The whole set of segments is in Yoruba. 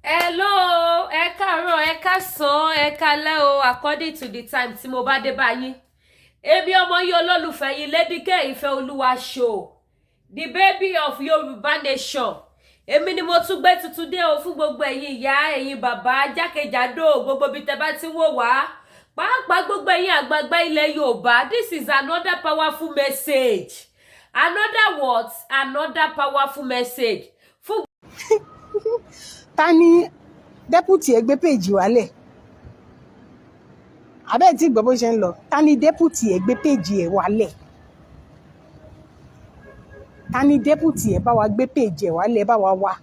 Hello, ẹ káàárọ̀, ẹ káàsán, ẹ káalẹ́ o, according to the time tí mo bá dé bá yín. Èmi ọmọ yín olólùfẹ́ yín Lady K Ìfẹ́olúwa show, the baby of Yorùbá nation. Èmi ni mo tún gbé tuntun dé o fún gbogbo ẹ̀yin ìyá, ẹ̀yin bàbá, jákèjádò, gbogbo bí tẹ́ bá ti wò wá. Pàápàá gbogbo ẹ̀yin àgbààgbà ilẹ̀ Yorùbá, this is another powerful message. Another what? Another powerful message. Ta ni dẹ́pútì ẹ gbé péèjì wálẹ̀? Abẹ́ẹ̀ tí gbọ́ bó ṣe ń lọ. Ta ni dẹ́pútì ẹ gbé péèjì ẹ wálẹ̀? Ta ni dẹ́pútì ẹ bá wa gbé péèjì ẹ wálẹ̀ bá wa wá?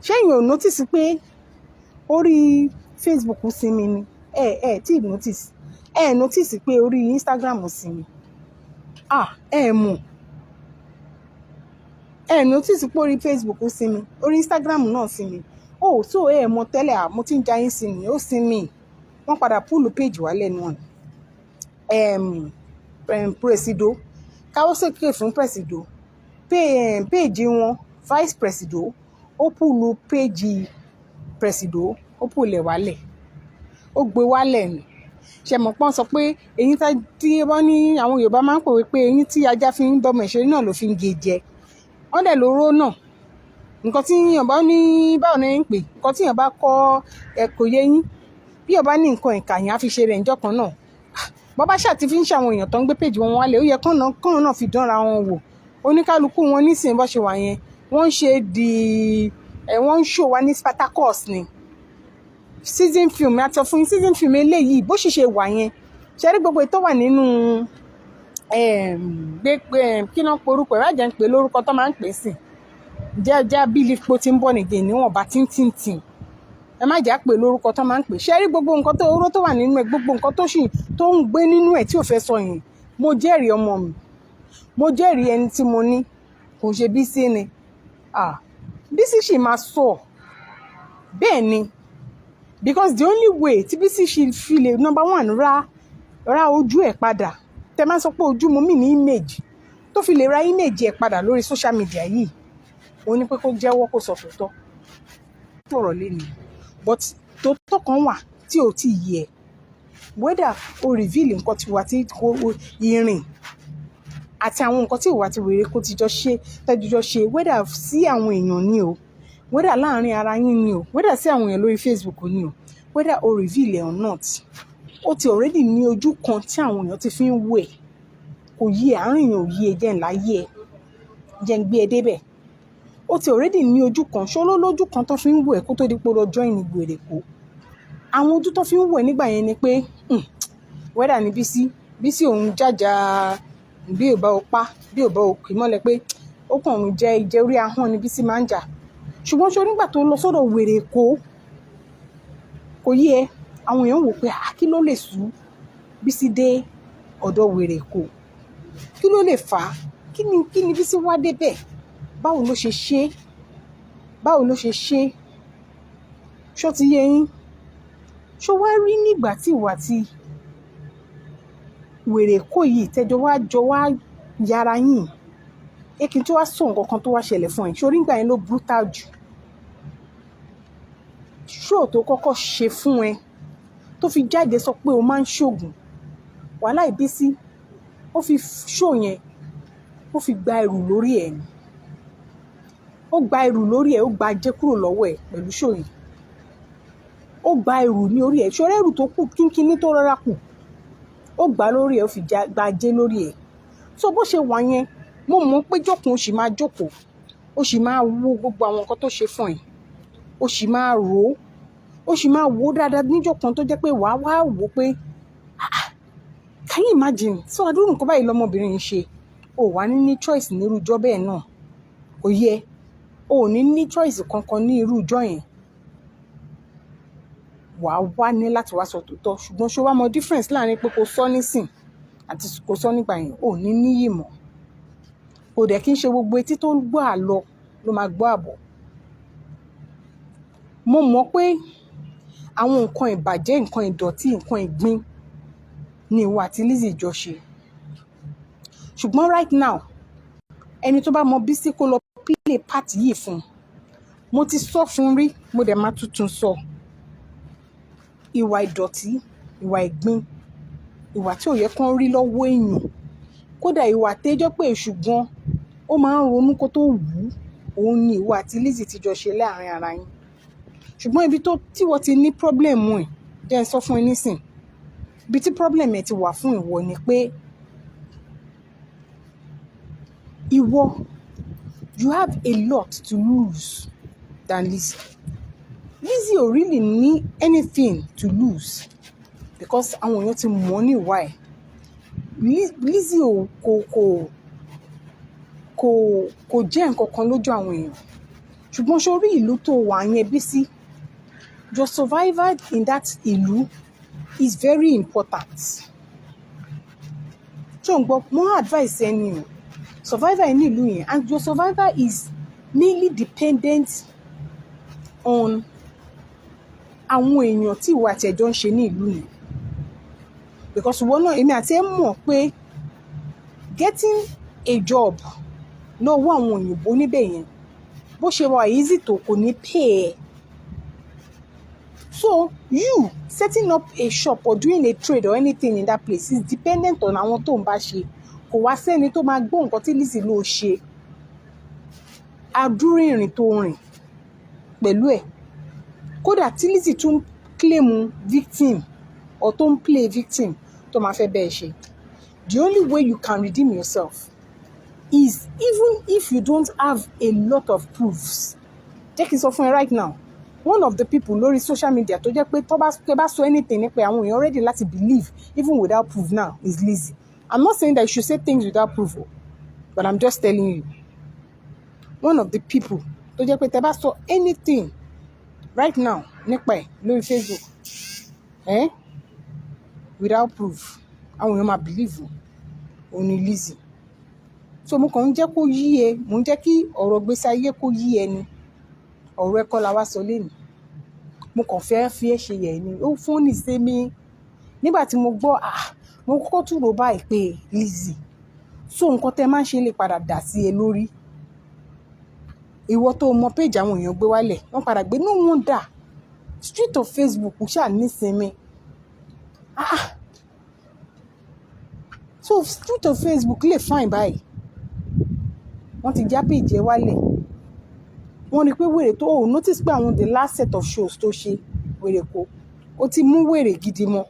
Ṣẹ́yìn ò notice pé orí Facebook sinmi ni? Tí notice. Notice pé orí Instagram sinmi. Mọ̀. Notice pé orí Facebook sinmi, orí Instagram náà sinmi. So mọ̀ tẹ́lẹ̀ mo ti ń ja yín sinmi, ó sinmi. Wọ́n padà púùlù péjì wá lẹ́nu ọ̀nà. Presido káwọ́ sókè fún Presido. Péjì wọn Vice Presido ó púùlù péjì Presido, ó púùlù ẹ̀ wálẹ̀. Ó gbé wálẹ̀ ni. Ṣẹ̀mọ̀ pọ́n sọ pé eyín tí wọ́n ní àwọn Yorùbá máa ń pòwe pé eyín tí ajá fi ń bọ́mọ ìṣeré náà ló fi ń gé jẹ. Wọ́n dẹ̀ lóró náà. Nǹkan tí èèyàn bá ní báwo ni ń pè, nǹkan tí èèyàn bá kọ́ kò yé yín, bí èèyàn bá ní nǹkan ìkà yẹn á fi ṣe rẹ̀ ńjọ́ kan náà. Bọ́bá ṣáà ti fi ń ṣàwọn èèyàn tó ń gbé péjì wọn wálé, ó yẹ kán náà fi dánra wọn wò. Oníkálukú wọn nísìnyí bó ṣe wà yẹn, wọ́n ń ṣe wọ́n ń ṣò wá ní Spartacus ni. Season film yàtọ̀ fún season film eléyìí bó sì ṣe wà yẹn. Ṣé rí gbogbo ètò wà nínú kí náà porúkọ ẹ̀ rájà ń pè lórúkọ tó máa ń pè sí jẹ́ bílí po tí ń bọ̀ nìgẹ̀ níwọ̀n bá tíntìntìn ẹ má jà pé lórúkọ tó máa ń pè. Ṣé rí gbogbo nǹkan tó oró tó wà nínú ẹ̀, gbogbo nǹkan tó ń gbé nínú ẹ̀ tí ò fẹ́ sọ yẹn, mo jẹ́rìí ọmọ mi, mo jẹ́rìí ẹni tí mo ní kò ṣe Bísí ni. Bísí sì máa sọ bẹ́ẹ̀ ni, because the only way tí Bísí ṣe fi lè number one ra ojú ẹ̀ padà, tẹ máa sọ pé ojú mo mì ní image tó fi lè ra image ẹ̀ padà lórí social media yìí, ó ní pé kó jẹ́wọ́ kó sọ tòótọ́ tọ̀rọ̀ lẹ́nu. But tòótọ́ kan wà tí ò tí ì yẹ, whether o reveal nǹkan tí wà tí ìrìn àti àwọn nǹkan tí ìwà ti wèrè kó ti jọ ṣe tẹ́jọ́ ṣe, whether sí àwọn èèyàn ni o, whether láàrin ara yín ni o, whether sí àwọn èèyàn lórí Facebook ni o, whether o reveal it or not, ó ti already ní ojú kan tí àwọn èèyàn ti fi ń wò ẹ́. Kò yí ẹ̀, àárín èèyàn ò yí ẹ, jẹ́ ńlá yí ẹ, jẹ́ ń gbé ẹ débẹ̀. Ó ti already ní ojú kan, ṣóló lójú kan tó fi ń wò ẹ́ kó tó di pé ó lọ join ìgbèrè kó. Àwọn ojú tó fi ń wò ẹ́ nígbà yẹn ni pé whether ni Bísí òun jàjà bí ò bá o pa, bí ò bá o kì í mọ́lẹ̀ pé ó kàn ń jẹ orí ahọ́n ni Bísí máa ń jà. Ṣùgbọ́n ṣó nígbà tó lọ sọ́dọ̀ wèrè kò yí ẹ, àwọn èèyàn wò pé kí ló lè sú Bísí dé ọ̀dọ̀ wèrè kó, kí ló lè fà á, kí ni Bísí wá débẹ̀, báwo ló ṣe ṣe ṣó ti yé yín. Ṣó wá rí nígbà tí ìwà tí wèrè kó yìí tẹjọ wá yára yín, kí n tó wá sọ nǹkan kan tó wá ṣẹlẹ̀ fún ẹ. Ṣó rí nígbà yẹn ló brutal jù. Ṣó tó kọ́kọ́ ṣe fún ẹ tó fi jáde sọ pé o máa ń ṣoògùn, wàhálà Bísí ó fi ṣó yẹn ó fi gba ẹrù lórí ẹ̀ ni. Ó gba ẹrù lórí ẹ̀, ó gba ajé kúrò lọ́wọ́ ẹ̀ pẹ̀lú ṣó yẹn. Ó gba ẹrù ní orí ẹ̀, ṣọ́rẹ́ ẹrù tó kù kínkínní tó rọra kù, ó gbà lórí ẹ̀, ó fi gba ajé lórí ẹ̀. So bó ṣe wà yẹn, mo mọ̀ pé jókòó ó sì máa jókòó, ó sì máa wo gbogbo àwọn nǹkan tó ṣe fún ẹ̀, ó sì máa rò ó sì máa wò dáadáa níjọ́ kan tó jẹ́ pé wàá wá wò pé can you imagine, so àdúrà nǹkan báyìí lọmọbìnrin yìí ṣe, ó wà ní choice ní irú ìjọ́ bẹ́ẹ̀ náà, kò yẹ, ó ní choice kankan ní irú ìjọ́ yẹn. Wàá wá ní láti wá sọ tòótọ́, ṣùgbọ́n ṣó wá mọ difference láàrin pé kò sọ nísìn àti kò sọ nígbà yẹn, ò ní níyì mọ́. Kò dẹ̀ kí ń ṣe gbogbo etí tó ń gbọ́ àlọ ló máa gbọ́ àbọ̀. Mo mọ̀ pé àwọn nǹkan ìbàjẹ́, nǹkan ìdọ̀tí, nǹkan ìgbín ni ìwọ àti Lizzy jọ ṣe. Ṣùgbọ́n right now ẹni tó bá mọ Bísí kó lọ play part yìí fún un, mo ti sọ fún rí, mo dẹ̀ máa tuntun sọ. Ìwà ìdọ̀tí, ìwà ẹ̀gbin, ìwà tí ò yẹ kán rí lọ́wọ́ èèyàn, kódà ìwà tẹ́jọ́ pé èṣù gan ó máa ń ronú kó tó wù ú, òun ni ìwà àti Lizzy ti jọ ṣe láàrin ara yín. Ṣùgbọ́n ibi tí wọ́n ti ní pọ́blẹ́mù ẹ̀, jẹ́ n sọ fún ẹ nísìn, ibi tí pọ́blẹ́mù ẹ̀ ti wà fún ìwọ ni pé ìwọ, you have a lot to lose than Lizzy. Lizzy ò really ní anything to lose because àwọn èèyàn ti mọ̀ ní ìwà ẹ̀. Lizzy kò jẹ́ nǹkan kan lójú àwọn èèyàn. Ṣùgbọ́n sórí ìlú tó wà yẹn Bísí, your survival in that ìlú is very important. Ṣé o ń gbọ́? Mo advice ẹni o, survival ní ìlú yẹn, and your survival is mainly dependent on àwọn èèyàn tí ìwà àtẹ̀jọ́ ń ṣe ní ìlú yẹn. Because ìwọ náà, èmi àti ẹ mọ̀ pé getting a job lọ́wọ́ àwọn òyìnbó níbẹ̀ yẹn, bó ṣe wà easy tó kò ní pay ẹ. So you setting up a shop or doing a trade or anything in that place is dependent on àwọn tó ń bá ṣe. Kò wá sẹ́ni tó máa gbọ́ nǹkan tí Lizzy ló ṣe adúrú ìrìn tó rìn pẹ̀lú ẹ̀. Kódà tí Lizzy tún claim victim or tó ń play victim tó máa fẹ́ bẹ́ẹ̀ ṣe. The only way you can redeem yourself is even if you don't have a lot of proofs. Jẹ́ kí n sọ fún ẹ right now, one of the people lórí social media tó jẹ́ pé tó bá sọ anything nípa àwọn èèyàn ready láti believe even without proof now is Lizzy. I'm not saying that you should say things without proof, but I'm just telling you. One of the people tó jẹ́ pé tẹ́ bá sọ anything right now nípa ẹ̀ lórí Facebook, without proof, àwọn èèyàn máa believe òun ni Lizzy. So mo kàn ń jẹ́ kó yí ẹ, mo ń jẹ́ kí ọ̀rọ̀ gbèsè ayé kó yí ẹ ni. Ọ̀rọ̀ ẹ̀kọ́ la wá sọ lénìí. Mo kàn fẹ́ fi ẹ́ ṣe yẹ̀ ni. Ó fún ní ṣe mí. Nígbà tí mo gbọ́, mo kọ́kọ́ tún rò báyìí pé Lizzy, so nǹkan tẹ́ máa ń ṣe lè padà dà sí ẹ lórí. Ìwọ tó mọ page àwọn èèyàn gbé wálẹ̀, wọ́n padà gbé no wonder. Street of Facebook ṣáà nísinmi. So street of Facebook lè fine báyìí. Wọ́n ti já page ẹ wálẹ̀. Wọ́n rí pé wèrè tó notice pé àwọn the last set of shows tó ṣe wèrè kó. Ó ti mú wèrè gidi mọ́.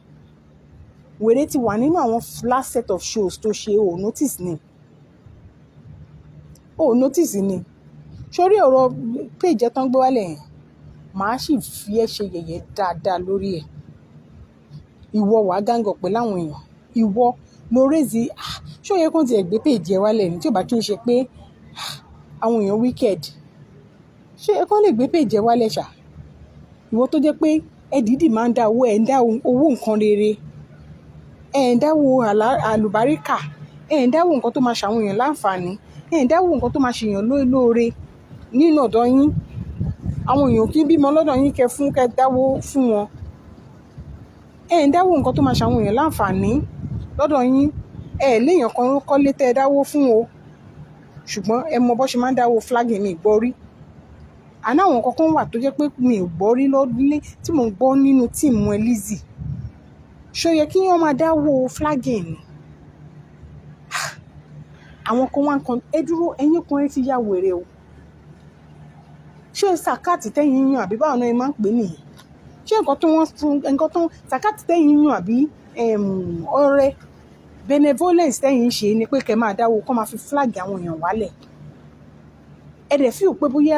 Wèrè ti wà nínú àwọn last set of shows tó ṣe notice ni. Notice ni. Sórí ọ̀rọ̀ page ẹ tán gbé wálẹ̀ yẹn, màá sì fi ẹ́ ṣe yẹ̀yẹ́ dáadáa lórí ẹ̀. Ìwọ wàá gang up pẹ̀lú àwọn èèyàn. Ìwọ ló raise, ṣó yẹ kó ti ẹ̀ gbé page ẹ wálẹ̀ ni tí ò bá kí n ṣe pé àwọn èèyàn wicked. Ṣé ẹ kàn lè gbé page ẹ wálẹ̀ ṣá? Ìwọ tó jẹ́ pé ẹ dìídì máa ń dá owó, ẹ̀ ń dá owó nǹkan rere, ẹ̀ ń dáwó àlùbáríkà, ẹ̀ ń dáwó nǹkan tó máa ṣàwọn èèyàn láǹfààní, ẹ̀ ń dáwó nǹkan tó máa ṣèyàn lóore nínú ọ̀dọ̀ yín. Àwọn èèyàn kì í bímọ lọ́dọ̀ yín kẹ́ dáwó fún wọn. Ẹ̀ ń dáwó nǹkan tó máa ṣàwọn èèyàn láǹfààní lọ́dọ̀ yín. Ẹ̀ léèyàn kan kọ́lé tẹ́ ẹ dáwó fún o. Ṣùgbọ́n ẹ mọ bó ṣe máa ń dáwó flagging mi gbọ́ rí. Àná àwọn kankan wà tó jẹ́ pé mi ò gbọ́ rí lọ́dúnlé tí mò ń gbọ́ nínú tíìmù ẹ Lizzy. Ṣó yẹ kí wọ́n máa dáwó flagging ni? Àwọn kan wá ń kan ẹ dúró, ẹ̀yin kan ẹ ti ya wèrè o. Ṣé sàkáàtì tẹ́yìn yàn àbí báwọn náà máa ń pè nìyẹn? Ṣé nǹkan tó sàkáàtì tẹ́yìn yàn àbí ọrẹ benevolence tẹ́yìn ṣe ni pé kẹ́ máa dáwó kọ́ máa fi flag àwọn èèyàn wálẹ̀? Ẹ dẹ̀ feel pé bóyá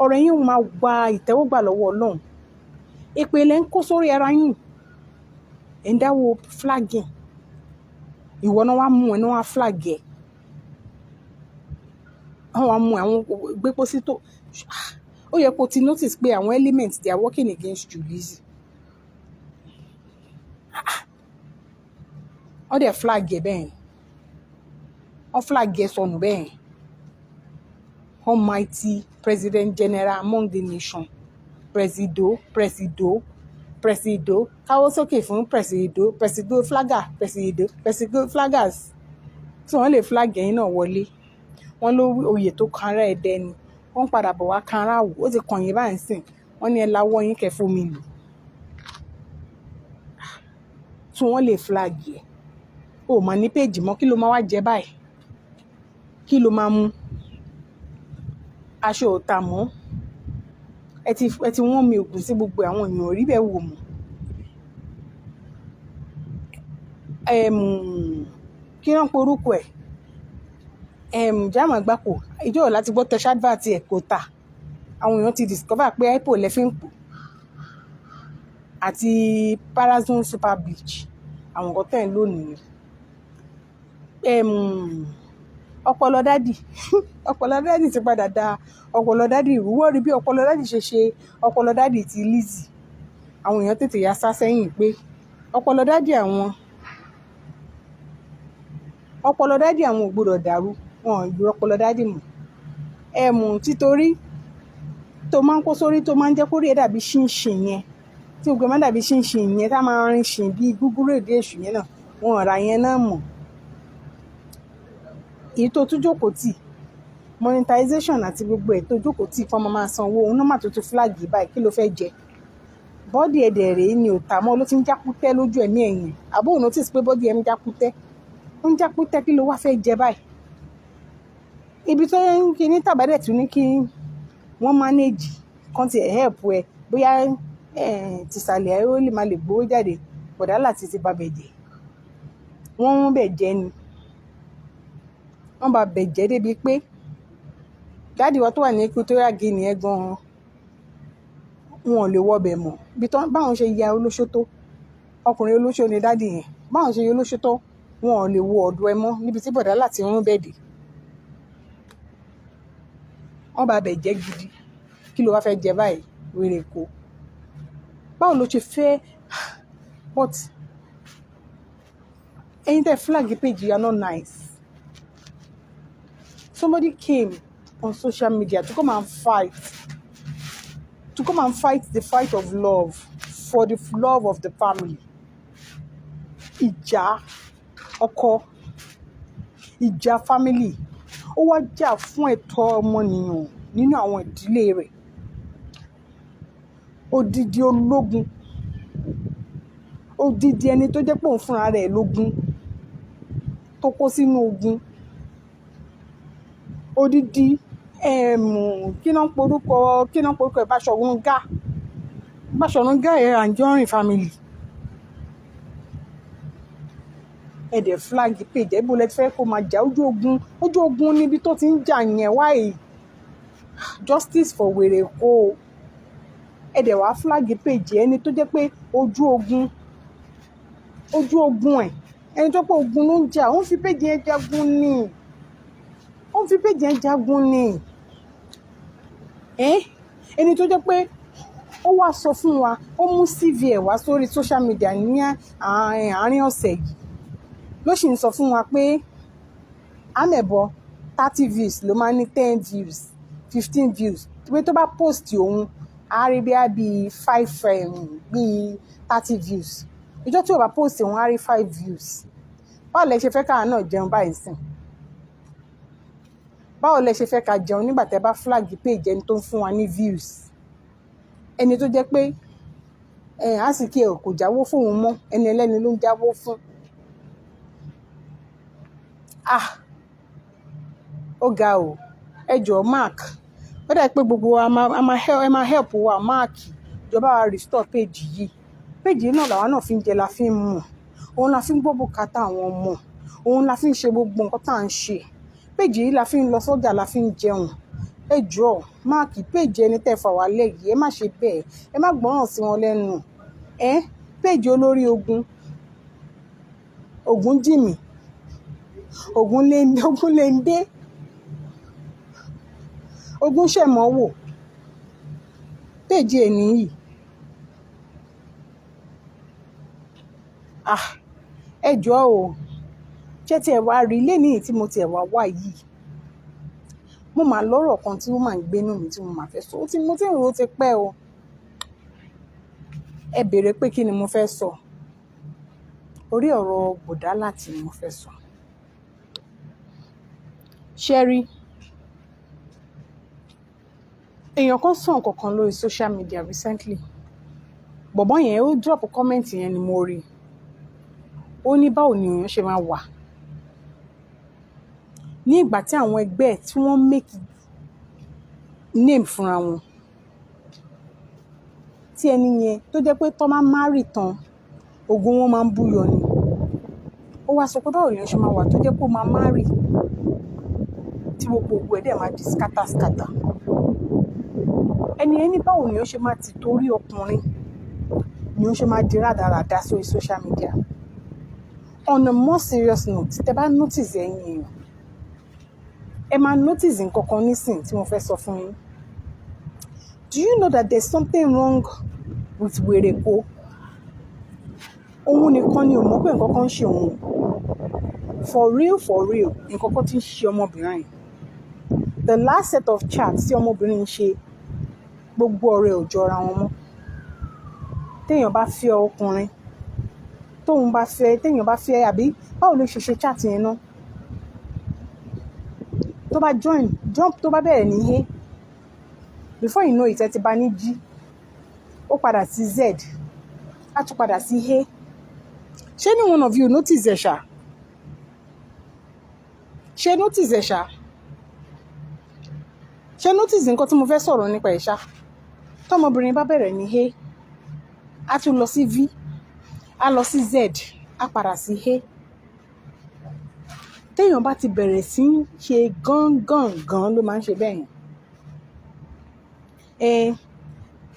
ọ̀rọ̀ yín máa gba ìtẹ́wọ́gbà lọ́wọ́ Ọlọ́run. Èpè lẹ́ ń kó sórí ara yín. Ẹ̀ ń dáwó flagging. Ìwọ náà wá mú ẹ náà wá flag ẹ. Àwọn wá mú àwọn gbépo sí tó. Ó yẹ kó ti notice pé àwọn elements they are working against you, Lizzy. Wọ́n dẹ̀ flag ẹ bẹ́ẹ̀. Wọ́n flag ẹ sọnù bẹ́ẹ̀. Almighty President General among the nation. Presido. Káwọ́ sókè fún Presido flagger. Presido flaggers. So wọ́n lè flag ẹ̀yin náà wọlé. Wọ́n ló oyè tó kan ara ẹ̀dẹ́ ni. wọ́n padà bọ̀ wá kan aráàwọ̀ ó ti kàn yín báyìí sìn wọ́n ní ẹ láwọ́ yín kẹ́ fún mi lò tí wọ́n lè flag ẹ̀ o mà ní péjì mọ́ kí ló máa wá jẹ báyìí kí ló máa mú aṣọ ò tà mọ́ ẹ ti wọ́n mi ògùn sí gbogbo àwọn èèyàn rí bẹ́ẹ̀ wò mọ́ kí wọ́n pe orúkọ ẹ̀ jáàmù àgbákò ìjọ láti gbọ́ tẹ advert ẹ̀ kò tà àwọn èèyàn ti discover pé ipo lẹ fi ń pò àti parazone super bleach àwọn nǹkan tẹ̀ ń lò nìyẹn ọpọlọ dádì ọpọlọ dádì ti padà da ọpọlọ dádì ìrúwọ́ rí bí ọpọlọ dádì ṣe ọpọlọ dádì ti Lizzy àwọn èèyàn tètè ya sá sẹ́yìn pé ọpọlọ dádì àwọn ò gbọdọ̀ dàrú wọn ò gbé ọpọlọ dádì mọ́ títorí tó máa ń kó sórí tó máa ń jẹ́ kórìí ẹ̀ dàbí ṣínṣìn yẹn tí gbogbo máa ń dàbí ṣínṣìn yẹn tá máa ń rin ṣìn bíi gúgúrú èdè èṣù yẹn náà wọn ò ra yẹn náà mọ̀ èyí tó tún jókòó tì monetization àti gbogbo ẹ̀ tó jókòó tì fún ọmọ máa sanwó òun náà má tó tún flag báyìí kí ló fẹ́ jẹ bọ́ọ̀dì ẹ̀dẹ̀ rèé ni ò tà mọ́ ló ti ń jákútẹ́ lójú ẹ̀mí ẹ̀yìn àbóhùn notice pé bọ́ọ̀dì ẹ̀ ń jákútẹ́ kí ló wá fẹ́ jẹ báyìí ibi tó ń kíní tàbádẹ̀ tún ní kí wọ́n manage kan ti help ẹ bóyá tìsàlẹ̀ ẹ ó lè máa lè gbowó jáde bọ̀dá láti ti babẹ̀ jẹ́ wọ́n ń bẹ̀ jẹ́ ni wọ́n bá bẹ̀ jẹ́ débi pé dáàdì wa tó wà ní Equatorial Guinea ẹ̀ gan-an wọn ò lè wọbẹ̀ mọ́ bí báwọn ṣe ya olóṣó tó ọkùnrin olóṣó ni dáàdì yẹn báwọn ṣe ya olóṣó tó wọn ò lè wo ọ̀dọ̀ ẹ mọ́ níbi tí bọ̀dá láti rún bẹ́ẹ̀dì wọ́n bá bẹ̀ jẹ́ gidi kí ló wá fẹ́ jẹ báyìí wèrè kó báwo ló ṣe fẹ́ but ẹ̀yin tẹ́ flag page you are not nice somebody came on social media to come and fight the fight of love for the love of the family ìjà ọkọ ìjà family ó wá jà fún ẹ̀tọ́ ọmọnìyàn nínú àwọn ìdílé rẹ̀ odidi ológun odidi ẹni tó jẹ́ pé òun fúnra rẹ̀ lógun tó kó sínú ogun odidi kí náà porúkọ ẹ̀ Báṣọ̀run Gáà Anjorin family ẹ̀dẹ̀ flag page ẹ̀ bó lẹ fẹ́ kó máa jà ojú ogun níbi tó ti ń jà yẹn wáyé justice for wèrè kó ẹ̀dẹ̀ wá flag page ẹni tó jẹ́ pé ojú ogun ẹ̀ ẹni tó pé ogun ló ń jà ó ń fi page yẹn jagun ni ẹni tó jẹ́ pé ó wá sọ fún wa ó mú CV ẹ̀ wá sórí social media ní àárín ọ̀sẹ̀ yìí ló sì ń sọ fún wa pé amẹ̀bọ 30 views ló máa ní 10 views 15 views pé tó bá post òun á rí bí i 5 bíi 30 views ìjọ tí ò bá post òun á rí 5 views báwo lẹ ṣe fẹ́ káà náà jẹun báyìí sìn báwo lẹ ṣe fẹ́ ká jẹun nígbà tẹ́ bá flag page ẹni tó ń fún wa ní views ẹni tó jẹ́ pé àsìkò ẹ̀ kò jáwó fóun mọ́ ẹni ẹlẹ́ni ló ń jáwó fún ó ga o ẹ jọ̀ọ́ Mark ó dà pé gbogbo wa ẹ máa help wa Mark ìjọba wa restore page yìí náà làwa náà fi ń jẹ la fi ń mu òun la fi ń gbọ́ bùkátà àwọn ọmọ òun la fi ń ṣe gbogbo nǹkan tá à ń ṣe page yìí la fi ń lọ sọ́jà la fi ń jẹun ẹ jọ̀ọ́ Mark page ẹni tẹ́ fà wá lẹ́yìn ẹ má ṣe bẹ́ẹ̀ ẹ má gbọ́ràn sí wọn lẹ́nu page olórí ogun jìmì ogun lende ogun ṣẹ̀mọ́wò page ẹ̀ nìyí ẹ jọ̀ọ́ o ṣé tí ẹ wá rí lẹ́nìí tí mo ti ẹ̀ wá yìí mo máa lọ́rọ̀ kan tí ó máa ń gbénú mi tí mo máa fẹ́ sọ mo ti ń rò ó ti pẹ́ o ẹ béèrè pé kí ni mo fẹ́ sọ orí ọ̀rọ̀ bọ̀dá láti mo fẹ́ sọ ṣẹ́rí èèyàn kan sọ nǹkan kan lórí social media recently. Bọ̀bọ́ yẹn ó drop comment yẹn ni mo rí. Ó ní báwo ni èèyàn ṣe máa wà ní ìgbà tí àwọn ẹgbẹ́ ẹ̀ tí wọ́n make name fúnra wọn, tí ẹni yẹn tó jẹ́ pé tó máa marry tán ògo wọn máa ń búyọ ni. Ó wá sọ pé báwo ni èèyàn ṣe máa wà tó jẹ́ pé ó máa marry tí gbogbo ògo ẹ̀ dẹ̀ máa di scatter. Ẹni báwo ni èèyàn ṣe máa ti torí ọkùnrin ni ó ṣe máa di rádaràda sórí social media. On a more serious note, tẹ́ bá notice ẹ̀yin èèyàn, ẹ máa notice nǹkan kan nísìn tí mo fẹ́ sọ fún yín. Do you know that there's something wrong with wèrèkó? Òun nìkan ni ò mọ̀ pé nǹkan kan ń ṣe òun. For real, nǹkan kan ti ń ṣe ọmọbìnrin. The last set of chats tí ọmọbìnrin ń ṣe, gbogbo ọ̀rẹ́ ò jọra wọn mọ́. Téèyàn bá fẹ́ ọkùnrin, téèyàn bá fẹ́ àbí báwo ló ṣe chat yẹn náà? Tó bá jump tó bá bẹ̀rẹ̀ ní A, before you know it, ẹ ti bá ní G, ó padà sí Z, á tún padà sí A. Ṣé ní one of you notice ẹ̀ ṣá? Ṣé notice nǹkan tí mo fẹ́ sọ̀rọ̀ nípa ẹ̀ ṣá? Tọ́mọbìnrin bá bẹ̀rẹ̀ ní A, á tún lọ sí V, á lọ sí Z, á padà sí A. Téèyàn bá ti bẹ̀rẹ̀ sí í ṣe gan ló máa ń ṣe bẹ́ẹ̀ yẹn.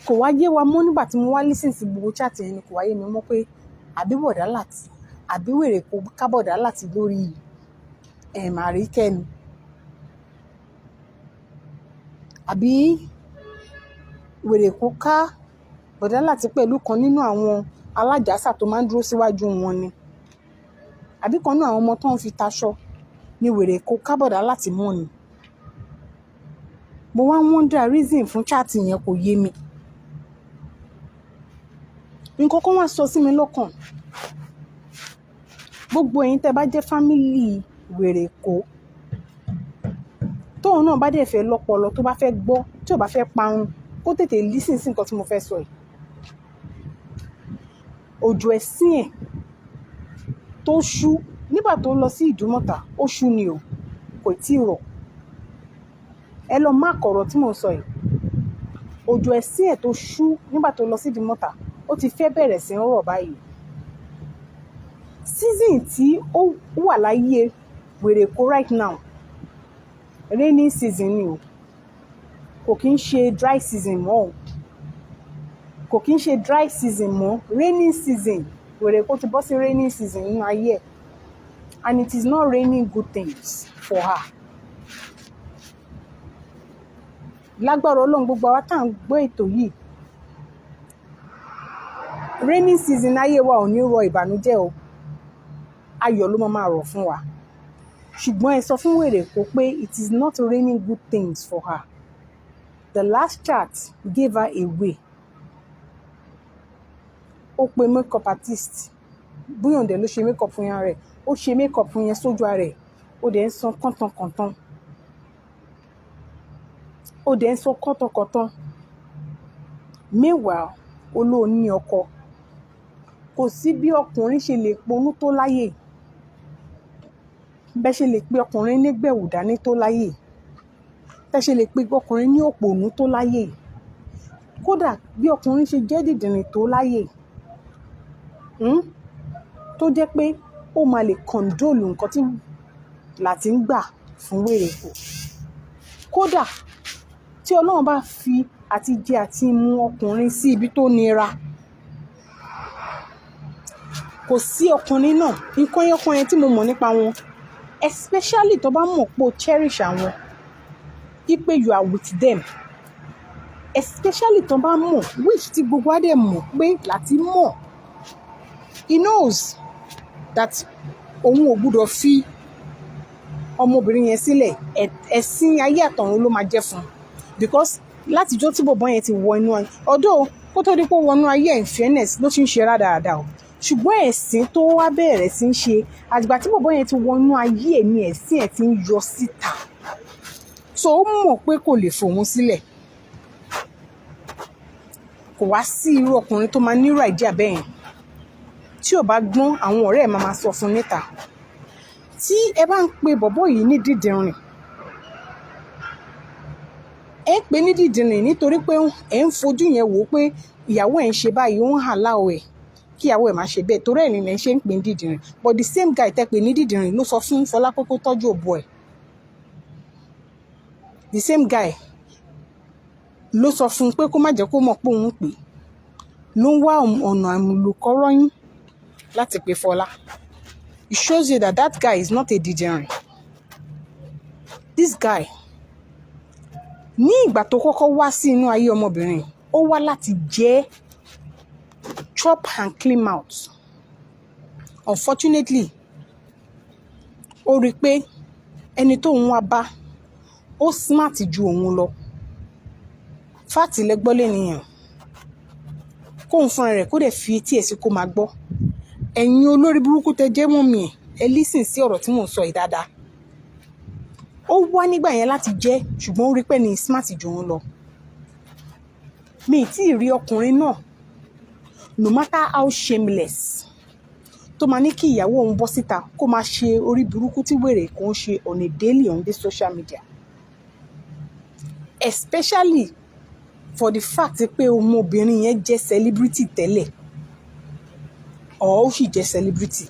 Kò wá yé wa mọ́ nígbà tí mo wá listen sí gbogbo chat yẹn ni kò wá yé mi mọ́ pé àbí bọ̀dá láti àbí wèrè kó ká bọ̀dá láti lórí Àríkẹ́ ni. Àbí wèrè kó ká bọ̀dá láti pẹ̀lú kan nínú àwọn alájàsà tó máa ń dúró síwájú wọn ni. Àbí kan nínú àwọn ọmọ tó ń fi taṣọ ni wèrè kó ká bọ̀dá láti mọ́ ni. Mo wá wonder reason fún chat yẹn kò yé mi. Nǹkan kan wá sọ sí mi lọ́kàn. Gbogbo ẹ̀yin tẹ́ bá jẹ́ family wèrè kó, tóun náà bá dẹ̀ fẹ́ lọ́pọlọ, tó bá fẹ́ gbọ́, tí ò bá fẹ́ parun, kó tètè listen sí nǹkan tí mo fẹ́ sọ yìí. Òjò ẹ̀sìn ẹ̀ tó ṣú nígbà tó lọ sí Ìdúmọ̀tà, ó ṣú ni o, kò tí ì rọ̀. Ẹ lọ mark ọ̀rọ̀ tí mò ń sọ yìí. Òjò ẹ̀sìn ẹ̀ tó ṣú nígbà tó lọ sí Ìdúmọ̀tà, ó ti fẹ́ bẹ̀rẹ̀ sí ń rọ̀ báyìí. Season tí ó wà láyé wèrè kó right now, rainy season ni o, kò kí ń ṣe dry season mọ́ rainy season. Wèrè kó ti bọ́ sí rainy season nínú ayé ẹ̀, and it is not raining good things for her. Lágbára Ọlọ́run, gbogbo àwa tá à ń gbọ́ ètò yìí, rainy season ayé wa ò ní rọ ìbànújẹ́ o, ayọ̀ ló máa rọ̀ fún wa. Ṣùgbọ́n ẹ sọ fún wèrè kó pé it is not raining good things for her. The last chat gave her away. Ó pe makeup artist, bóyá òǹdẹ̀ ló ṣe makeup fún yẹn rẹ̀, ó ṣe makeup fún yẹn sójú ara rẹ̀, ó dẹ̀ ń san kọ́ntàn. Meanwhile, olóòní ọkọ. Kò sí bí ọkùnrin ṣe lè ponú tó láyè, bẹ́ẹ̀ ṣe lè pe ọkùnrin nígbẹ̀wò dání tó láyè, bẹ́ẹ̀ ṣe lè pe ọkùnrin ní òpònú tó láyè, kódà bí ọkùnrin ṣe jẹ́ dìdìrìn tó láyè, tó jẹ́ pé ó máa lè condole nǹkan tí láti ń gbà fún wèrè kó. Kódà tí Ọlọ́run bá fi àti jẹ àti mu ọkùnrin sí ibi tó nira, kò sí ọkùnrin náà, nǹkan yẹn tí mo mọ̀ nípa wọn, especially tó bá mọ̀ pé o cherish àwọn, wípé you are with them, especially tó bá mọ̀, which tí gbogbo adé mọ̀ pé láti mọ̀, he knows that òun ò gbúdọ̀ fi ọmọbìnrin yẹn sílẹ̀, ẹ̀sìn ayé àtọ̀run ló máa jẹ́ fún un. Because látijọ́ tí bọ̀bọ́ yẹn ti wọ inú ayé, ọdún kó tó di pé wọnú ayé in fairness ló ti ń ṣe rádaràda o, ṣùgbọ́n ẹ̀sìn tó wá bẹ̀rẹ̀ sí ń ṣe àgbà tí bọ̀bọ́ yẹn ti wọnú ayé ẹ̀ ní ẹ̀sìn ẹ̀ ti ń yọ síta, so ó mọ̀ pé kò lè fòun sílẹ̀. kò wá sí irú ọkùnrin tó máa nírú idea bẹ́ẹ̀ yẹn. Tí ò bá gbọ́n, àwọn ọ̀rẹ́ ẹ̀ máa sọ fún níta. Tí ẹ bá ń pe bọ̀bọ́ yìí ní dídìnrìn, ẹ ń pè ní dídìnrìn nítorí pé ẹ ń fojú yẹn wò ó pé ìyàwó ẹ̀ ń ṣe báyìí, ó ń allow ẹ̀ kí ìyàwó ẹ̀ máa ṣe bẹ́ẹ̀, torí ẹ̀ nìyẹn ṣe ń pè ní dídìnrìn. But the same guy tẹ́ pè ní dídìnrìn ló sọ fún Fọlá pé kó tọ́jú òbò ẹ̀. The same guy ló sọ fún un pé kó má jẹ́ kó mọ̀ pé òun pè, ló ń wá ọ̀nà àmúlùkọ́rọ́ yín láti pè Fọlá. It shows you that that guy is not a dídìnrìn. This guy, ní ìgbà tó kọ́kọ́ wá sí inú ayé ọmọbìnrin, ó wá láti jẹ́ chop and clean mouth. Unfortunately, ó rí i pé ẹni tó ń wá bá ó smart ju òun lọ. Fáàtì lẹ́gbọ́lé nìyẹn. Kóun fúnra rẹ̀ kó dẹ̀ fi etí ẹ̀ sí kó máa gbọ́. Ẹ̀yin olórí burúkú tẹ jẹ́ mọ́mì ẹ̀, ẹ listen sí ọ̀rọ̀ tí mò ń sọ yìí dáadáa. Ó wá nígbà yẹn láti jẹ́, ṣùgbọ́n ó rí pé ní smart ju òun lọ. Mi ì tí ì rí ọkùnrin náà, no matter how shameless, tó máa ní kí ìyàwó òun bọ́ síta kó máa ṣe orí burúkú tí wèrè kò ń ṣe on a daily on this social media. Especially for the fact pé ọmọbìnrin yẹn jẹ́ celebrity tẹ́lẹ̀, or ó sì jẹ́ celebrity.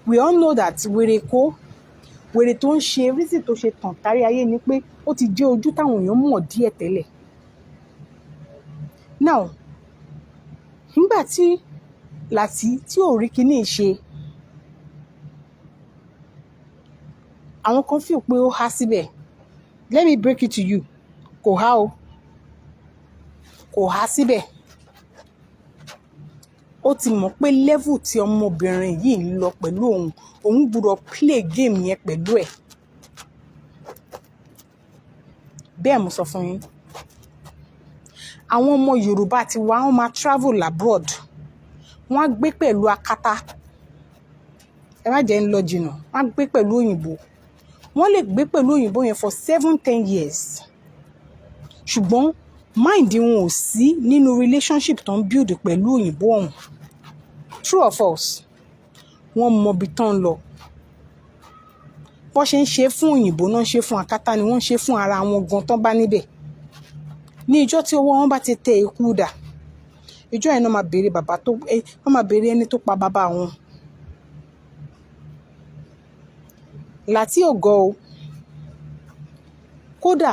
We all know that wèrè tó ń ṣe reason tó ṣe tàn kárí ayé ni pé ó ti jẹ́ ojú táwọn èèyàn mọ̀ díẹ̀ tẹ́lẹ̀. Now, nígbà tí Láti tí ò rí kíní ṣe, àwọn kan feel pé ó há síbẹ̀. Let me break it to you. Kò há o. Kò há síbẹ̀. Ó ti mọ̀ pé level tí ọmọbìnrin yìí ń lọ pẹ̀lú òun gbọ́dọ̀ play game yẹn pẹ̀lú ẹ̀. Bẹ́ẹ̀ mo sọ fún yín. Àwọn ọmọ Yorùbá ti wá, wọ́n máa travel abroad. Wọ́n á gbé pẹ̀lú akátá. Ẹ má jẹ́ ń lọ jìnnà. Wọ́n á gbé pẹ̀lú òyìnbó. Wọ́n lè gbé pẹ̀lú òyìnbó yẹn for 7-10 years. Ṣùgbọ́n mind wọn ò sí nínú relationship tó ń build pẹ̀lú òyìnbó ọ̀hún. True or false? Wọ́n mọ ibi tán lọ. Bọ́n ṣe ń ṣe fún òyìnbó náà ṣe fún akátá ni wọ́n ṣe fún ara wọn gan tán bá níbẹ̀. Ní ìjọ́ tí owó wọn bá ti tẹ ikú dà, ìjọ́ yẹn náà máa béèrè wọ́n máa béèrè ẹni tó pa bàbá wọn. Láti ògo o. Kódà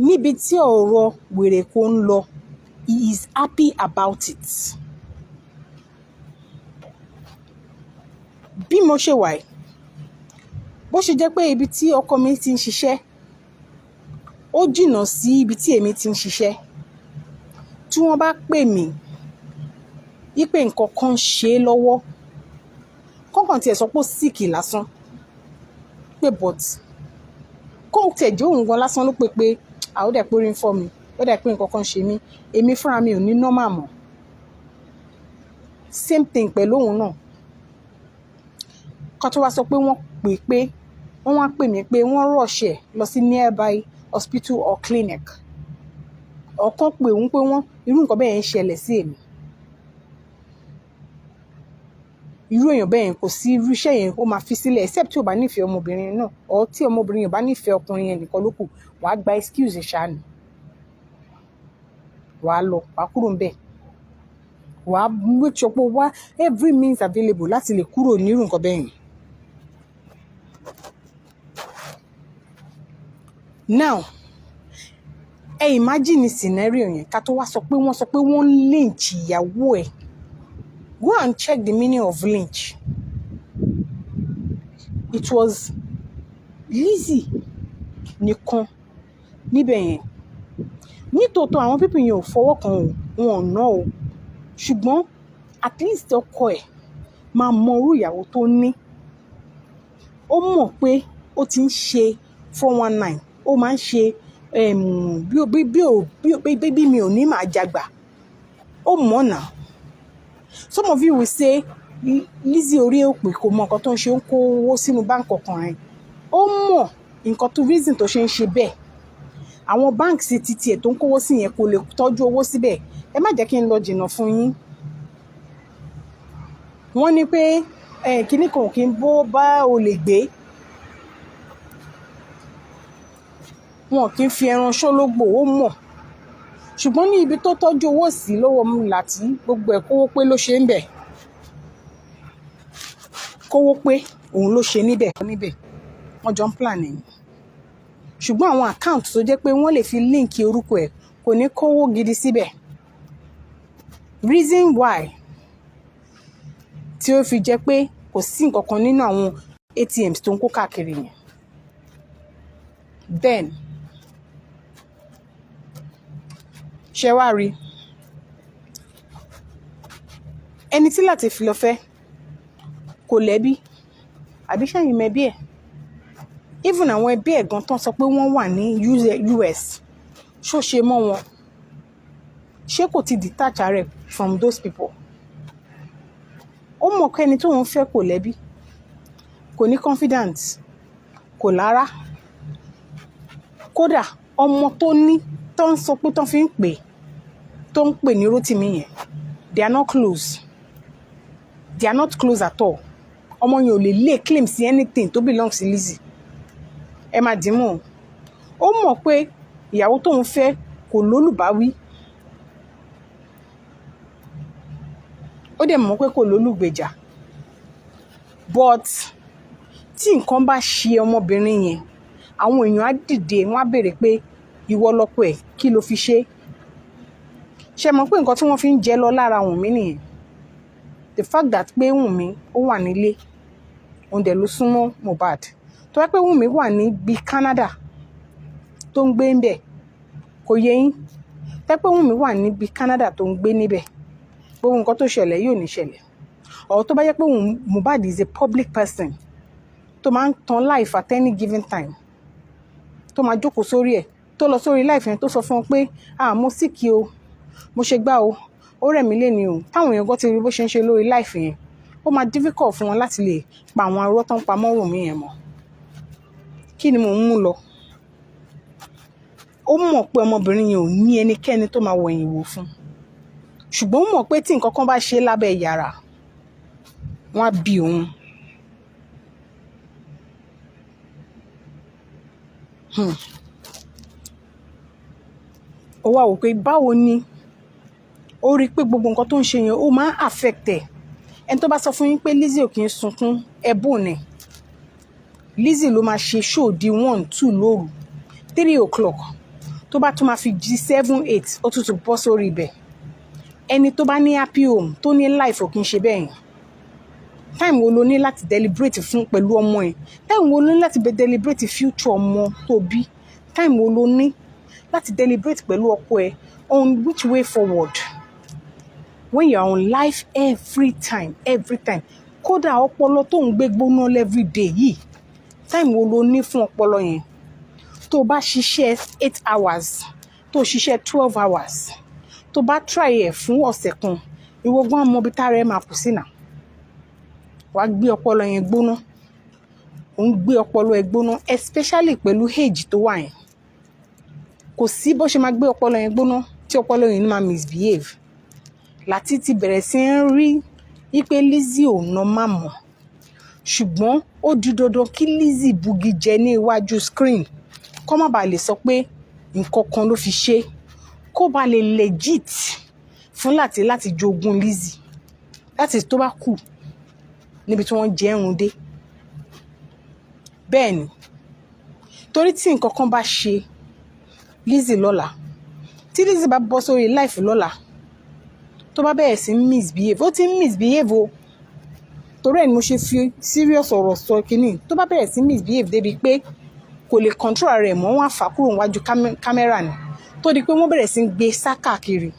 níbi tí ọ̀rọ̀ wèrè kò ń lọ, he is happy about it. Bí mo ṣe wà yìí, bó ṣe jẹ́ pé ibi tí ọkọ mi ti ń ṣiṣẹ́ ó jìnnà sí ibi tí èmi ti ń ṣiṣẹ́. Tí wọ́n bá pè mí wípé nǹkan kan ṣe é lọ́wọ́, kọ́kàn tiẹ̀ sọ pé ó sick lásán, pé but kó tẹ̀ jẹ́ òun gan lásán ló pé àwọn dẹ̀ pé orí ń fọ́ mi, ó dẹ̀ pé nǹkan kan ṣe mí, èmi fúnra mi ò ní nọ́mà mọ́. Same thing pẹ̀lú òun náà. Kan tó wá sọ pé wọ́n wá pè mí pé wọ́n rush ẹ̀ lọ sí nearby hospital or clinic. Ọ̀kan pè òun pé irú nǹkan bẹ́ẹ̀ ń ṣẹlẹ̀ sí èmi. Irú èèyàn bẹ́ẹ̀ kò sí irú iṣẹ́ yẹn ó máa fi sílẹ̀ except tí ò bá nífẹ̀ẹ́ ọmọbìnrin náà, or tí ọmọbìnrin yẹn bá nífẹ̀ẹ́ ọkùnrin yẹn nìkan ló kù. Wàá gba excuse ṣáà ni. Wàá lọ, wàá kúrò ńbẹ̀. Wàá make sure pé wá every means available láti lè kúrò nírú nǹkan bẹ́ẹ̀ yẹn. Now, ẹ imagine scenario yẹn ká tó wá sọ pé wọ́n lynch ìyàwó ẹ̀. Go and check the meaning of lynch. It was Lizzy nìkan níbẹ̀ yẹn. Nítòótọ́ àwọn pípìn yẹn ò fọwọ́ kan wọn ò ná o. Ṣùgbọ́n at least ọkọ ẹ̀ máa mọ irú ìyàwó tó ní. Ó mọ̀ pé ó ti ń ṣe 419. Ó máa ń ṣe bí mi ò ní máa jagbà. Ó mọ̀ náà. Some of you will say Lizzy orí òpè kò mọ nǹkan tó ń ṣe, ó ń kó owó sínú báǹkì ọkùnrin. Ó mọ̀ nǹkan tó reason tó ṣe ń ṣe bẹ́ẹ̀. Àwọn báǹkì sí títí ẹ̀ tó ń kówó sí yẹn kò lè tọ́jú owó síbẹ̀. ẹ má jẹ́ kí n lọ jìnnà fún yín. Wọ́n ní pé kinní kan kì í bó bá olè gbé, wọn kì í fi ẹran ṣólógbò, ó mọ̀. Ṣùgbọ́n ní ibi tó tọ́jú owó sí lọ́wọ́ Mùlàtí, gbogbo ẹ̀ kówó pé ló ṣe ń bẹ̀. Kówó pé òun ló ṣe níbẹ̀. Wọ́n jọ ń plan ẹ̀. Ṣùgbọ́n àwọn account tó jẹ́ pé wọ́n lè fi link orúkọ ẹ̀ kò ní kówó gidi síbẹ̀. Reason why tí ó fi jẹ́ pé kò sí nǹkan kan nínú àwọn ATMs tó ń kó káàkiri yẹn. Then ṣé wá rí ẹni tí láti fi lọ fẹ́ kò lẹ́bí àbí sẹ́yìn mẹ́bí ẹ̀. Even àwọn ẹbí ẹ̀ gan tán sọ pé wọ́n wà ní US, ṣó ṣe mọ́ wọn? Ṣé kò ti detach rẹ̀ from those people? Ó mọ̀ pé ẹni tó ń fẹ́ kò lẹ́bí, kò ní confidence, kò lára. Kódà ọmọ tó ní tó ń sọ pé tó fi ń pè tó ń pè ní Rótìmí yẹn, they are not close. They are not close at all. Ọmọ yẹn ò lè lay claim sí anything tó belong sí Lizzy. Ẹ máa dì mọ́. Ó mọ̀ pé ìyàwó tó ń fẹ́ kò lólùbáwí. Ó dẹ̀ mọ̀ pé kò lólùgbèjà. But tí nǹkan bá ṣe ọmọbìnrin yẹn, àwọn èèyàn á dìde, wọ́n á béèrè pé ìwọ lọ́kọ ẹ̀ kí ló fi ṣe? Ṣé mọ̀ pé nǹkan tí wọ́n fi ń jẹ lọ lára Wùnmí nìyẹn? The fact that pé Wùnmí ó wà nílé, òun dẹ̀ ló súnmọ́ Mohbad. Tó wá pé Wùnmí wà ní bí Canada tó ń gbé níbẹ̀, kò yé yín? Tó wá pé Wùnmí wà ní bí Canada tó ń gbé níbẹ̀, gbogbo nǹkan tó ṣẹlẹ̀ yóò ní ṣẹlẹ̀. Or tó bá jẹ́ pé Mohbad is a public person tó máa ń tan life at any given time, tó máa jókòó sórí ẹ̀, tó lọ sórí life yẹn tó sọ fún ọ pé mo síkì o, mo ṣe gbá o, ó rẹ̀ mí léni o, táwọn èèyàn gan ti rí bó ṣe ń ṣe lórí life yẹn, ó máa difficult fún wọn láti lè pa àwọn arọ́ tó ń pa mọ́ Wùnmí yẹn mọ́. Kí ni mò ń mú lọ? Ó mọ̀ pé ọmọbìnrin yẹn ò ní ẹnikẹ́ni tó máa wẹ̀yìn wò fún. Ṣùgbọ́n ó mọ̀ pé tí nǹkan kan bá ṣe lábẹ́ yàrá, wọ́n á bí òun. Ó wá wò pé báwo ni ó rí pé gbogbo nǹkan tó ń ṣe yẹn ó máa ń affect ẹ̀. Ẹni tó bá sọ fún yín pé Lizzy ò kì í sunkún, ẹ̀bùn ni. Lizzy ló máa ṣe show di 1, 2 lóru, 3 o'clock. Tó bá tún máa fi di 7, 8, ó tún ti bọ́ sórí ibẹ̀. Ẹni tó bá ní happy home tó ní life ò kì í ṣe bẹ́ẹ̀ yẹn. Time wo lo ní láti deliberate fún pẹ̀lú ọmọ ẹ̀? Time wo lo ní láti deliberate future ọmọ tó bí? Time wo lo ní láti deliberate pẹ̀lú ọkọ ẹ̀ on which way forward? When you are on life every time. Kódà ọpọlọ tó ń gbé gbóná every day yìí, time wo lo ní fún ọpọlọ yẹn? Tó bá ṣiṣẹ́ 8 hours, tó ṣiṣẹ́ 12 hours, tó bá try ẹ̀ fún ọ̀sẹ̀ kan, ìwọ gan mọ bí tára ẹ máa kù sí náà. Wàá gbé ọpọlọ yẹn gbóná. Ò ń gbé ọpọlọ ẹ gbóná, especially pẹ̀lú age tó wà yẹn. Kò sí bó ṣe máa gbé ọpọlọ yẹn gbóná tí ọpọlọ yẹn máa misbehave. Láti ti bẹ̀rẹ̀ sí ń rí wípé Lizzy ò ná má mọ̀. Ṣùgbọ́n ó di dandan kí Lizzy bugi jẹ ní iwájú screen kó má bàa lè sọ pé nǹkan kan ló fi ṣe, kó bá lè legit fún láti jogún Lizzy. Láti tó bá kù níbi tí wọ́n jẹ́ ẹ̀rùn dé. Bẹ́ẹ̀ ni, torí tí nǹkan kan bá ṣe Lizzy lọ́la, tí Lizzy bá bọ́ sórí life lọ́la, tó bá bẹ̀rẹ̀ sí misbehave, ó ti ń misbehave o. Torí ẹ̀ ni mo ṣe fi serious ọ̀rọ̀ sọ kínní. Tó bá bẹ̀rẹ̀ sí misbehave débi pé kò lè control rẹ̀ mọ́, wọ́n á fà kúrò níwájú kámẹ́rà ni. Tó di pé wọ́n bẹ̀rẹ̀ sí gbé sá káàkiri.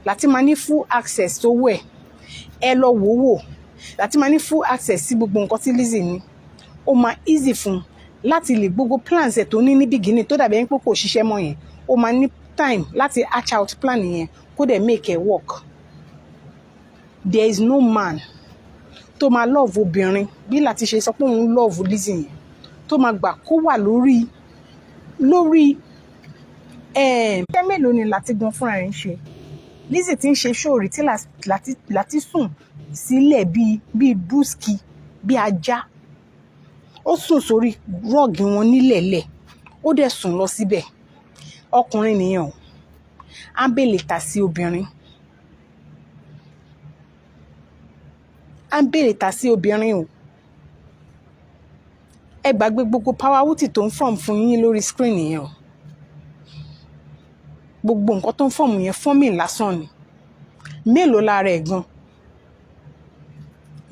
Láti máa ní full access tó wẹ̀, ẹ lọ wò. Láti máa ní full access sí gbogbo nǹkan tí Lizzy ní. Ó máa easy fún un láti lè gbogbo plans ẹ̀ tó ní beginning tó dàbí ẹni pé kò ṣiṣẹ́ mọ́ yẹn. Ó máa ní time láti hatch out plan yẹn kó dẹ̀ make it work. There is no man tó máa love obìnrin bí láti ṣe sọ pé òun love Lizzy yẹn, tó máa gbà kó wà lórí iṣẹ́ mélòó ni láti gan fúnra rẹ̀ ń ṣe Lizzy ti ń ṣe ṣóòrì tí láti sùn sílẹ̀ bíi búskì bíi ajá. Ó sùn sórí rọ́ọ̀gì wọn nílẹ̀lẹ̀, ó dẹ̀ sùn lọ síbẹ̀. Ọkùnrin nìyẹn o, á bèlè tà sí obìnrin. Á bèlè tà sí obìnrin o. Ẹ gbàgbé gbogbo powerwuti tó ń fọ́ọ̀mù fún yín lórí screen yẹn o. Gbogbo nǹkan tó ń fọ́ọ̀mù yẹn fọ́ọ̀mì lásán ni. Mélòó lára ẹ̀ gan?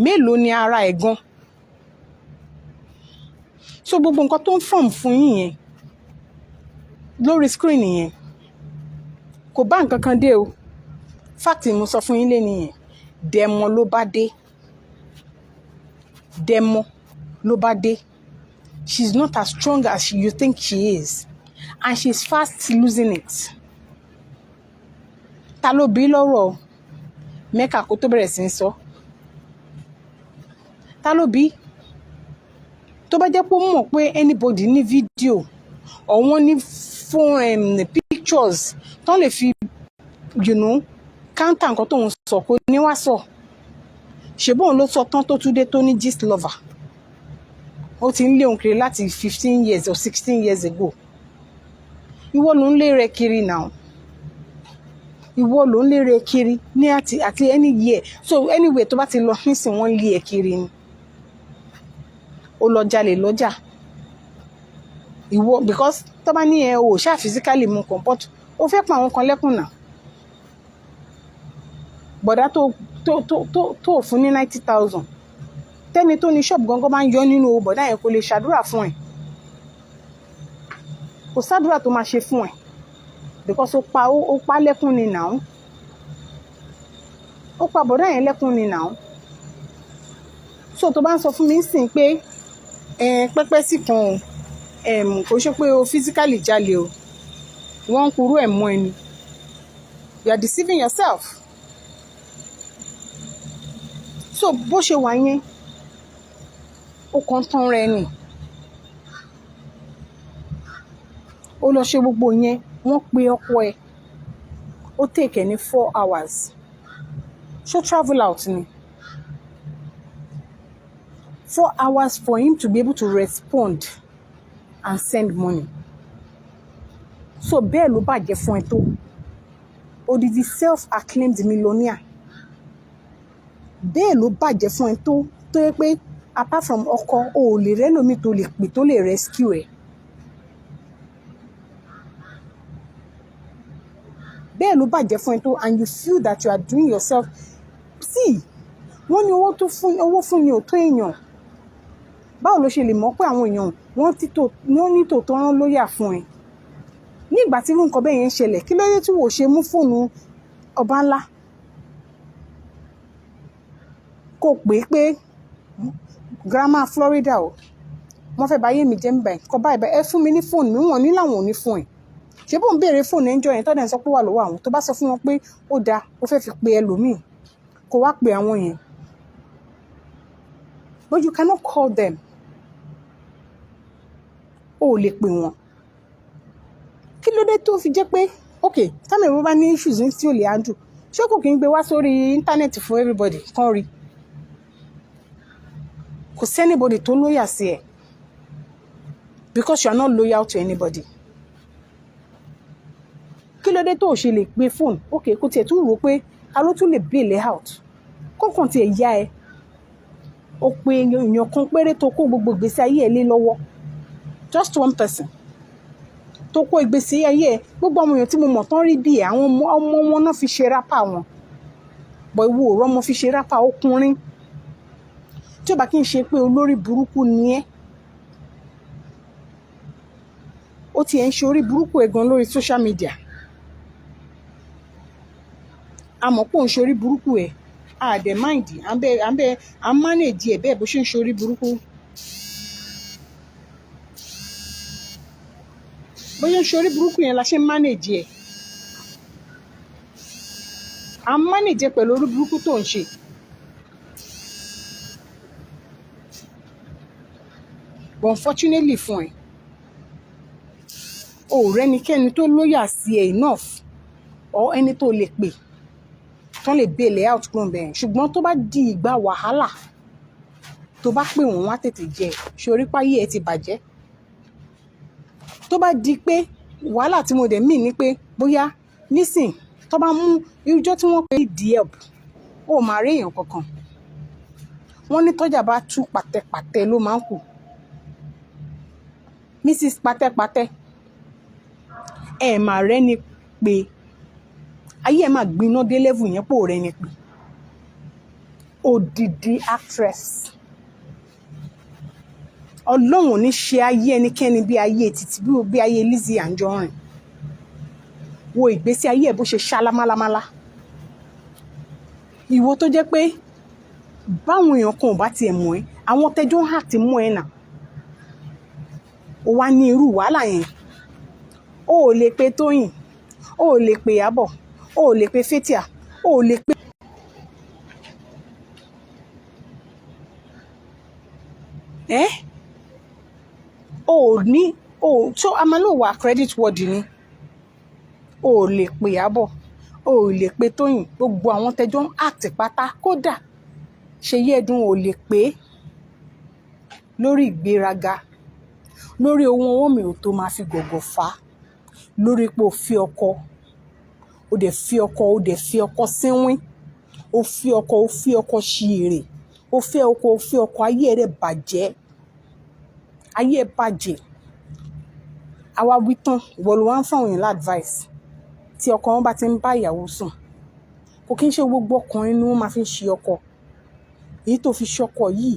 Mélòó ni ara ẹ̀ gan? So gbogbo nǹkan tó ń fọ́ọ̀mù fún yín yẹn lórí screen yẹn kò bá nǹkan kan dé o. Fact mo sọ fún yín lẹ́nu yẹn, dẹmọ ló bá dé. Dẹmọ ló bá dé. She's not as strong as you think she is, and she's fast losing it. Ta ló bí lọ́rọ̀ Mẹ́kà kó tó bẹ̀rẹ̀ sí ń sọ? Ta ló bí? Tó bá jẹ́ pé ó mọ̀ pé anybody ní fídíò or wọ́n ní phone pictures tán lè fi counter nǹkan tó ń sọ kó ní wá sọ. Ṣèbóun ló sọ tán tó tún dé tó ní gist lover. Ó ti ń lé òun kiri láti 15 years or 16 years ago. Ìwọ ló ń lé rẹ kiri now. Ìwọ ló ń lé rẹ kiri ní àti any year. So anyway tó bá ti lọ nísìn wọ́n lé ẹ kiri ni. Ó lọ jalè lọ́jà. Ìwọ because tó bá ní ẹ o ṣáà physically mú kan but ó fẹ́ pa àwọn kan lẹ́kùn náà. Bọ̀dá tó fún ní 90,000. Tẹ́ni tó ní ṣọ́ọ̀bù gangan máa ń yọ nínú owó bọ̀dá yẹn kò lè ṣàdúrà fún ẹ. Kò sádúrà tó máa ṣe fún ẹ. Because ó pa lẹ́kùn ni now. Ó pa bọ̀dá yẹn lẹ́kùn ni now. So tó bá ń sọ fún mi sìn pé pẹ́pẹ́ sí kan o, kò ṣe pé o physically jalè o. Wọ́n ń kúrú ẹ̀ mọ́ ẹni. You are deceiving yourself. So bó ṣe wà yẹn, ó kàn tán rẹ ni. Ó lọ ṣe gbogbo yẹn, wọ́n pe ọkọ ẹ̀. Ó take ẹ̀ ní 4 hours. Ṣó travel out ni? 4 hours for him to be able to respond and send money. So bẹ́ẹ̀ ló bàjẹ́ fún ẹ tó. Odidi self-acclaimed millionaire. Bẹ́ẹ̀ ló bàjẹ́ fún ẹ tó yẹ pé apart from ọkọ o ò lè rẹ́lòmíì tó lè pè tó lè rescue ẹ. Bẹ́ẹ̀ ló bàjẹ́ fún ẹ tó and you feel that you are doing yourself. See, wọ́n ní owó fún ni ò tó èèyàn. Báwo ló ṣe lè mọ̀ pé àwọn èèyàn wọ́n ní tòótọ́ rán lóyà fún ẹ? Ní ìgbà tí irú nǹkan bẹ́ẹ̀ yẹn ń ṣẹlẹ̀, kí ló dé tí wò ṣe mú fóònù ọba ńlá? Kò pé grandma Florida o, wọ́n fẹ́ báyé mi jẹ́ mbà kọ́ báyìí ẹ fún mi ní fóònù mi, wọ́n ní làwọn ò ní fún ẹ. Ṣé bó ń béèrè fóònù ẹjọ́ yẹn tọ́dẹ̀ ń sọ pé wà lọ́wọ́ àwọn tó bá sọ fún wọn pé ó dáa ó fẹ́ fi pe ẹlòmíì kó wá pe àwọn yẹn. But you cannot call them. O ò lè pè wọ́n. Kí ló dé tó fi jẹ́ pé okay táwọn èèyàn bá ní issues tí ò lè handle ṣé kò kí ń gbé wá sórí íńtánẹ́ẹ̀tì fún everybody kan rí? Kò sí anybody tó lóyà sí ẹ because you are not loyal to anybody. Kí ló dé tó ṣe lè pe fóònù okay kó tiẹ̀ tún rò pé a ló tún lè bail out kọ́kàn tiẹ̀ yá ẹ. Ó pe èèyàn kan péré tó kó gbogbo ìgbésí ayé ẹ lé lọ́wọ́, just one person tó kó ìgbésí ayé ẹ. Gbogbo àwọn èèyàn tí mo mọ̀ tán rí bí ẹ àwọn ọmọ wọn náà fi ṣe rápà wọn, bọ̀ ìwọ ò rọ́mọ fi ṣe rápà ọkùnrin tí ó bá kí n ṣe pé olórí burúkú ni ẹ́. Ó tiẹ̀ ń ṣe orí burúkú ẹ̀ gan lórí social media. A mọ̀ pé òun ṣe orí burúkú ẹ̀ a dẹ̀ mind à ń manage ẹ̀ bẹ́ẹ̀ bó ṣe ń ṣe orí burúkú. Bóyá ń ṣe orí burúkú yẹn la ṣe ń manage ẹ̀. À ń manage ẹ̀ pẹ̀lú orí burúkú tó ń ṣe. But unfortunately fún ẹ, o ò rẹ́nikẹ́ni tó lóyà sí ẹ enough or ẹni tó lè pè tán lè bèèlè out kúrò bẹ́ẹ̀. Ṣùgbọ́n tó bá di ìgbà wàhálà tó bá pè wọ́n wá tètè jẹ ṣorí páyé ẹ ti bàjẹ́. Tó bá di pé wàhálà tí mo dẹ̀ mí ni pé bóyá nísìn tó bá mú irújọ́ tí wọ́n pè ní the help ó máa rí èèyàn kankan. Wọ́n ní tọ́jà bá tú pàtẹ́pàtẹ́ ló máa ń kù. Mrs. Pàtẹ́pàtẹ́ ẹ máa rẹ́ni pé ayé ẹ máa gbiná dé level yẹn pò rẹ́ni pé odidi actress. Ọlọ́run ò ní ṣe ayé ẹnikẹ́ni bí ayé títí bí ayé Lizzy Anjorin. Wo ìgbésí ayé ẹ̀ bó ṣe ṣálámálámálá. Ìwọ tó jẹ́ pé báwọn èèyàn kan ò bá tiẹ̀ mọ̀ ẹ́, àwọn tẹjọ́ hà ti mọ̀ ẹ́ nà. Ó wá ní irú wàhálà yẹn. O ò lè pe Tóyìn, o ò lè pe Ìyábọ̀, o ò lè pe Fétíà, o ò lè pe. O ò ní so a máa lò wà credit worthy ni. O ò lè pe Ìyábọ̀, o ò lè pe Tóyìn, gbogbo àwọn tẹjọ́ act pátá kódà Ṣèyí Ẹ̀dùn ò lè pé lórí ìgbéraga, lórí owó mi ò tó máa fi gọ̀gọ̀ fà á, lórí pé o fi ọkọ, o dẹ̀ fi ọkọ, o dẹ̀ fi ọkọ sínwín, o fi ọkọ ṣi èrè, o fi ọkọ ayé rẹ̀ bàjẹ́, ayé ẹ̀ bàjẹ́. Àwa wí tán ìwọ ló wá ń fáwọn èèyàn advice tí ọkọ wọn bá ti ń bá ìyàwó sùn. Kò kí ń ṣe gbogbo ọkùnrin ni wọ́n máa fi ń ṣe ọkọ. Èyí tó fi ṣọkọ yìí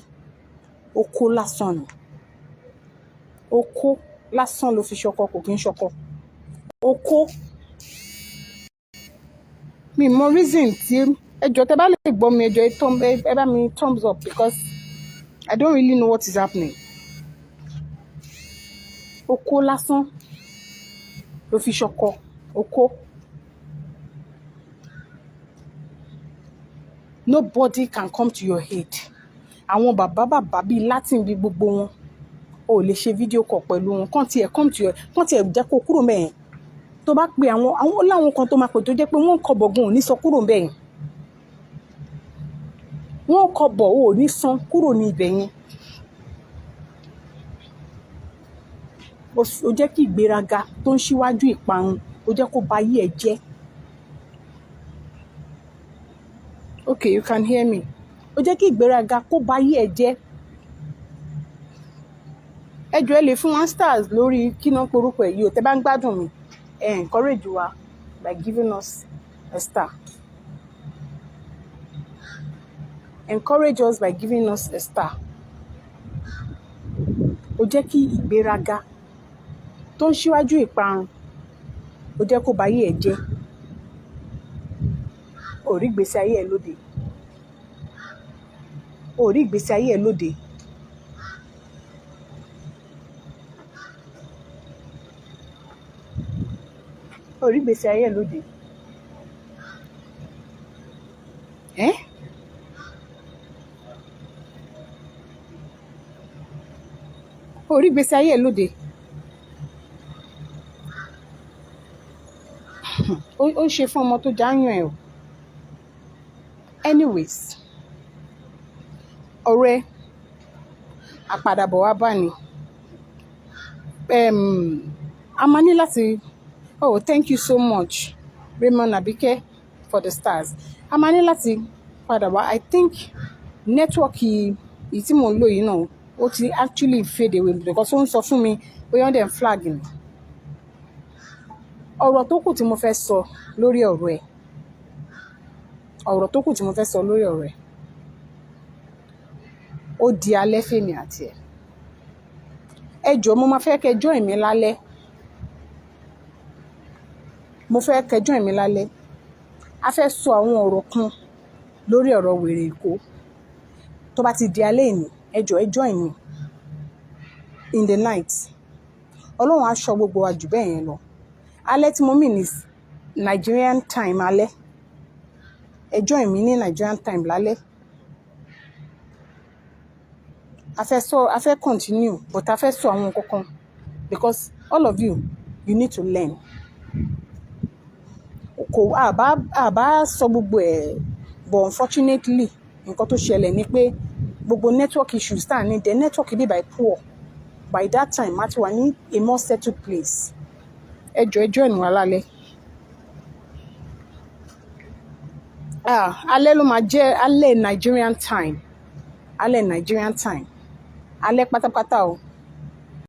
okó lásán ni. Okó lásán ló fi ṣọkọ, kò kí ń ṣọkọ. Okó. Mi mọ reason tí ẹjọ́ tẹ bá lè gbọ́ mi ẹjọ́ ẹ bá mi thumbs up because I don't really know what is happening. Okó lásán ló fi ṣọkọ. Okó. Nobody can come to your aid. Àwọn bàbá bíi Latin bíi gbogbo wọn o lè ṣe fídíò call pẹ̀lú wọn kàn tiẹ̀ come to your, kàn tiẹ̀ jẹ́ kó kúrò mẹ́yìn. Tó bá pe àwọn láwọn kan tó máa pè tó jẹ́ pé wọ́n ń kọ bọ̀gùn ò ní sọ kúrò mẹ́yìn. Wọ́n kọ bọ̀ ò ní san kúrò ní ibẹ̀ yẹn. O jẹ́ kí ìgbéraga tó ń ṣíwájú ìparun o jẹ́ kó ba ayé ẹ jẹ́. Okay, you can hear me. O jẹ́ kí ìgbéraga kó ba ayé ẹ jẹ́. Ẹ jọ̀ọ́ ẹ lè fún one stars lórí kíná porúkọ ẹ̀ yìí o tẹ́ bá ń gbádùn mi. Encourage wa by giving us a star. Encourage us by giving us a star. O jẹ́ kí ìgbéraga tó ń ṣíwájú ìparun o jẹ́ kó ba ayé ẹ jẹ́. O rí ìgbésí ayé ẹ lóde. O rí ìgbésí ayé ẹ lóde. O rí ìgbésí ayé ẹ lóde. O rí ìgbésí ayé ẹ lóde. Ó ṣe fún ọmọ tó jáyàn ẹ o. Anyways, ọ̀rẹ́ àpadàbọ̀ wá bá ni. A máa ní láti thank you so much Raymond Abike for the stars. A máa ní láti padà wá. I think network yìí tí mò ń lò yìí náà ó ti actually fade away because ó ń sọ fún mi bóyá wọ́n dẹ̀ ń flag mi. Ọ̀rọ̀ tó kù tí mo fẹ́ sọ lórí ọ̀rọ̀ ẹ̀. Ó di alẹ́ fèmí àti ẹ̀. Ẹ jọ̀ọ́ mo máa fẹ́ kẹ́ join mi lálẹ́. A fẹ́ sọ àwọn ọ̀rọ̀ kan lórí ọ̀rọ̀ wèrè Èkó. Tó bá ti di alẹ́ ìní ẹ jọ̀ọ́ ẹ join mi in the night. Ọlọ́run á ṣọ́ gbogbo wa jù bẹ́ẹ̀ yẹn lọ. Alẹ́ tí mo mean is Nigerian time alẹ́. Ẹ join mi ní Nigerian time lálẹ́. A fẹ́ continue but a fẹ́ sọ àwọn nǹkan kan because all of you need to learn. kò àbá sọ gbogbo ẹ̀ but unfortunately nǹkan tó ṣẹlẹ̀ ni pé gbogbo network issues tá à ní the network bí by poor by that time má ti wà ní a more settled place ẹjọ́ ìnú alálẹ́ alẹ́ ló máa jẹ́ alẹ́ Nigerian time alẹ́ pátápátá o